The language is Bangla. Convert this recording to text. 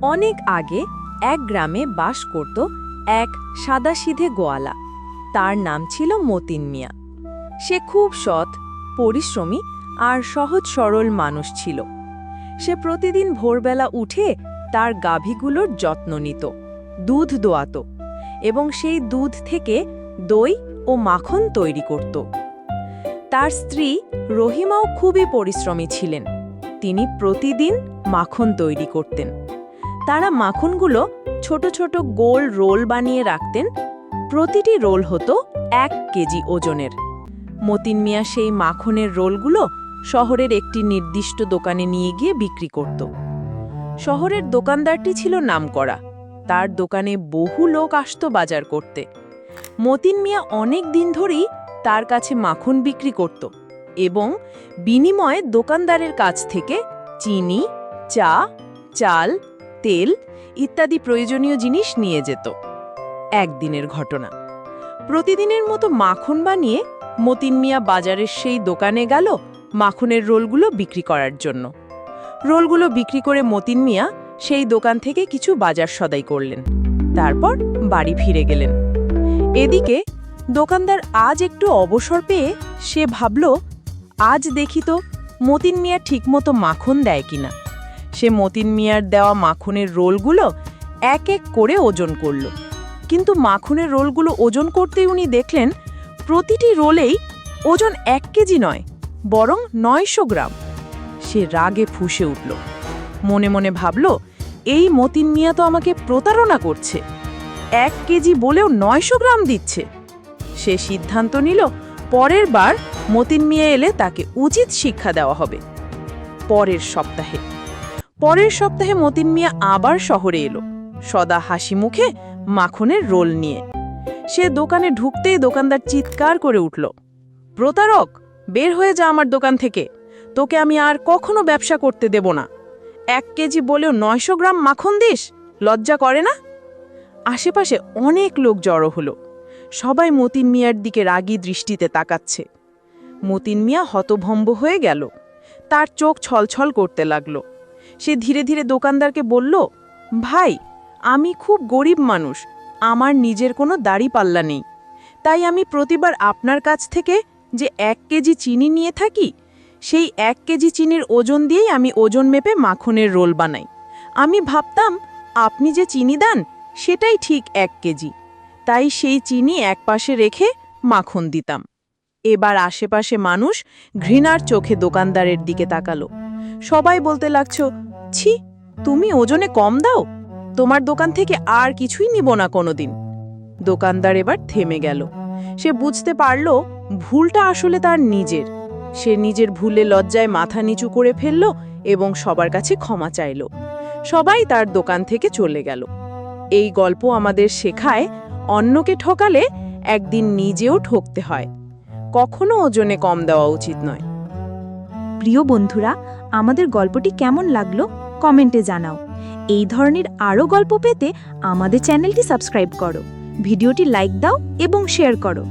অনেক আগে এক গ্রামে বাস করত এক সাদাসিধে গোয়ালা। তার নাম ছিল মতিন মিয়া। সে খুব সৎ, পরিশ্রমী আর সহজ সরল মানুষ ছিল। সে প্রতিদিন ভোরবেলা উঠে তার গাভীগুলোর যত্ন নিত, দুধ দোয়াত এবং সেই দুধ থেকে দই ও মাখন তৈরি করত। তার স্ত্রী রহিমাও খুবই পরিশ্রমী ছিলেন। তিনি প্রতিদিন মাখন তৈরি করতেন। তারা মাখনগুলো ছোট ছোট গোল রোল বানিয়ে রাখতেন। প্রতিটি রোল হতো 1 কেজি ওজনের। মতিন মিয়া সেই মাখনের রোলগুলো শহরের একটি নির্দিষ্ট দোকানে নিয়ে গিয়ে বিক্রি করত। শহরের দোকানদারটি ছিল নামকরা। তার দোকানে বহু লোক আসত বাজার করতে। মতিন মিয়া অনেক দিন ধরেই তার কাছে মাখন বিক্রি করত এবং বিনিময়ে দোকানদারের কাছ থেকে চিনি, চা, চাল, তেল ইত্যাদি প্রয়োজনীয় জিনিস নিয়ে যেত। একদিনের ঘটনা। প্রতিদিনের মতো মাখন বানিয়ে মতিন মিয়া বাজারের সেই দোকানে গেল মাখনের রোলগুলো বিক্রি করার জন্য। রোলগুলো বিক্রি করে মতিন মিয়া সেই দোকান থেকে কিছু বাজার সদাই করলেন। তারপর বাড়ি ফিরে গেলেন। এদিকে দোকানদার আজ একটু অবসর পেয়ে সে ভাবল, আজ দেখি তো মতিন মিয়া ঠিকমতো মাখন দেয় কিনা। সে মতিন মিয়ার দেওয়া মাখনের রোলগুলো এক এক করে ওজন করল। কিন্তু মাখনের রোলগুলো ওজন করতেই উনি দেখলেন প্রতিটি রোলেই ওজন 1 কেজি নয়, বরং 900 গ্রাম। সে রাগে ফুঁসে উঠল। মনে মনে ভাবল, এই মতিন মিয়া তো আমাকে প্রতারণা করছে। 1 কেজি বলেও 900 গ্রাম দিচ্ছে। সে সিদ্ধান্ত নিল, পরের বার মতিন মিয়া এলে তাকে উচিত শিক্ষা দেওয়া হবে। পরের সপ্তাহে মতিন মিয়া আবার শহরে এলো, সদা হাসি মুখে মাখনের রোল নিয়ে। সে দোকানে ঢুকতেই দোকানদার চিৎকার করে উঠল, প্রতারক, বের হয়ে যা আমার দোকান থেকে। তোকে আমি আর কখনো ব্যবসা করতে দেব না। 1 কেজি বলেও 900 গ্রাম মাখন দিস, লজ্জা করে না? আশেপাশে অনেক লোক জড়ো হলো। সবাই মতিন মিয়ার দিকে রাগী দৃষ্টিতে তাকাচ্ছে। মতিন মিয়া হতভম্ব হয়ে গেল। তার চোখ ছলছল করতে লাগল। সে ধীরে ধীরে দোকানদারকে বলল, ভাই, আমি খুব গরিব মানুষ, আমার নিজের কোনো দাড়িপাল্লা নেই। তাই আমি প্রতিবার আপনার কাছ থেকে যে 1 কেজি চিনি নিয়ে থাকি, সেই 1 কেজি চিনির ওজন দিয়েই আমি ওজন মেপে মাখনের রোল বানাই। আমি ভাবতাম আপনি যে চিনি দেন সেটাই ঠিক 1 কেজি, তাই সেই চিনি একপাশে রেখে মাখন দিতাম। এবার আশেপাশে মানুষ ঘৃণার চোখে দোকানদারের দিকে তাকালো। সবাই বলতে লাগছো, ছি, তুমি ওজনে কম দাও, তোমার দোকান থেকে আর কিছুই নিব না কোনোদিন। দোকানদার এবার থেমে গেল। সে বুঝতে পারল ভুলটা আসলে তার নিজের। সে নিজের ভুলে লজ্জায় মাথা নিচু করে ফেলল এবং সবার কাছে ক্ষমা চাইল। সবাই তার দোকান থেকে চলে গেল। এই গল্প আমাদের শেখায়, অন্যকে ঠকালে একদিন নিজেও ঠকতে হয়। কখনো ওজনে কম দেওয়া উচিত নয়। প্রিয় বন্ধুরা, আমাদের গল্পটি কেমন লাগলো কমেন্টে জানাও। এই ধরনের আরও গল্প পেতে আমাদের চ্যানেলটি সাবস্ক্রাইব করো, ভিডিওটি লাইক দাও এবং শেয়ার করো।